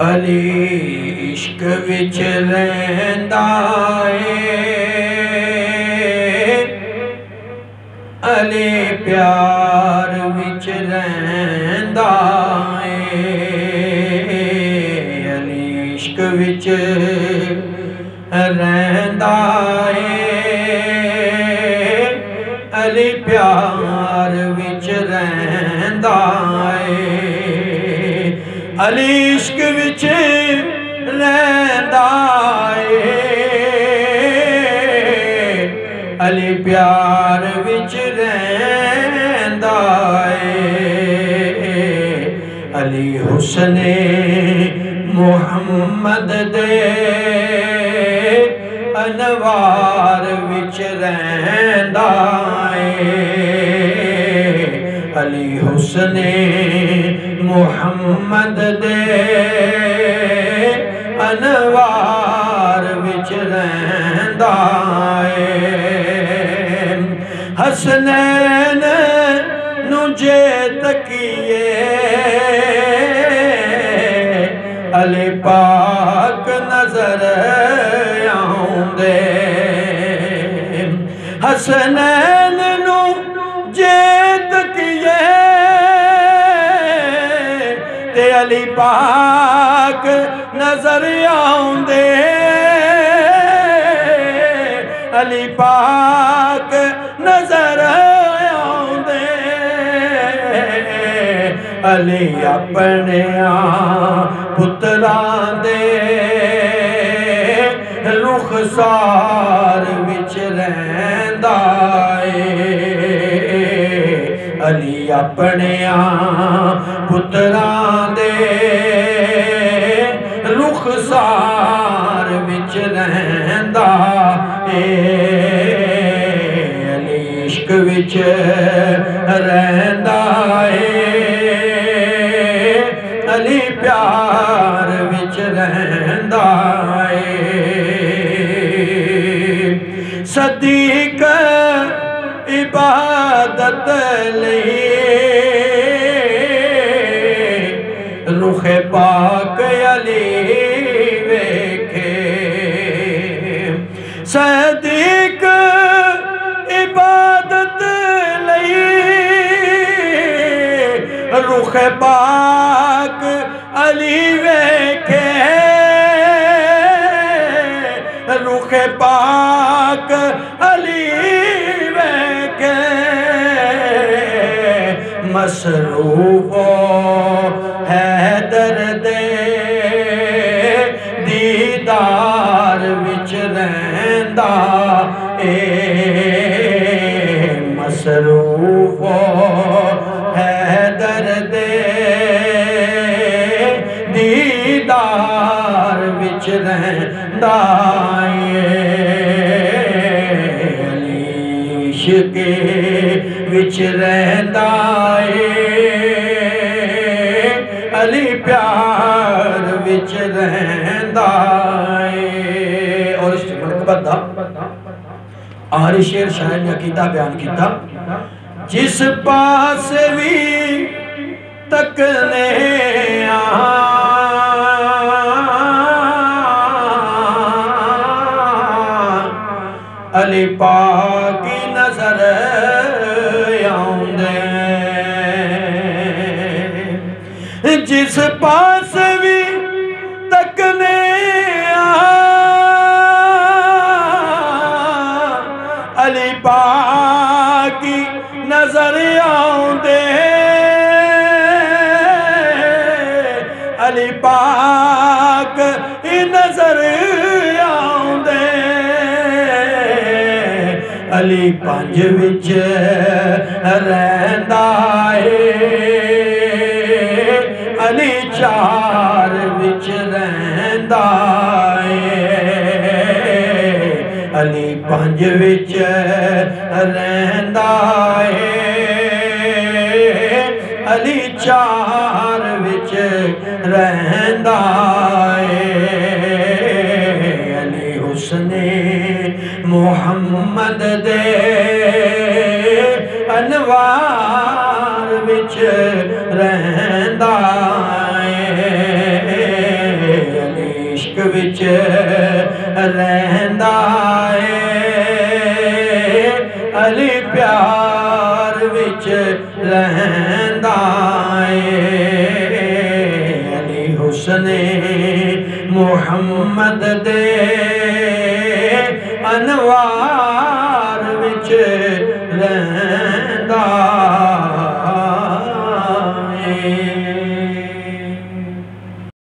علی عشق وچ رہندا اے علی پیار وچ رہندا اے علی عشق وچ رہندا اے علی پیار وچ رہندا اے علی عشق وچ رہندا اے علی پیار وچ رہندا اے علی حسن محمد دے انوار وچ رہندا اے علی حسن محمد دے انوار وچ رہندا اے حسنین نو جے تکیے علی پاک نظر آؤندے حسنین نو جے تکیے تے علی پاک نظر آؤندے علی پاک نظر آؤندے علی اپنے پتران دے رخسار وچ رہندا اے علی اپنے پتران دے رخسار وچ رہندا اے علی عشق وچ رہندا اے علی پیار وچ رہندا اے صدیق عبادت لئی رخ پاک علی ویکھے صدیق عبادت لئی رخ پاک علی ویکھے رخ پاک علی ویکھے مصروف حیدر دے دیدار وچ رہندا اے مصروف حیدر دے دیدار وچ رہندا اے علی عشق وچ رہندا اے علی پیار وچ رہندا اے اور اس منقبت دا آخری شعر شاعر نے عقیدہ بیان کیتا جس پاس بھی تکنے علی پاک کی نظر آؤندے جس پاس بھی تکنے علی پاک کی نظر آؤندے علی پاک کی نظر آؤندے علی پنج وچ رہندا اے علی چار وچ رہندا اے علی پنج وچ رہندا اے علی چار وچ رہندا اے علی حسن محمد دے انوار وچ رہندا اے وچ رہندا ہے علی پیار وچ رہندا ہے علی حسن محمد دے انوار وچ رہندا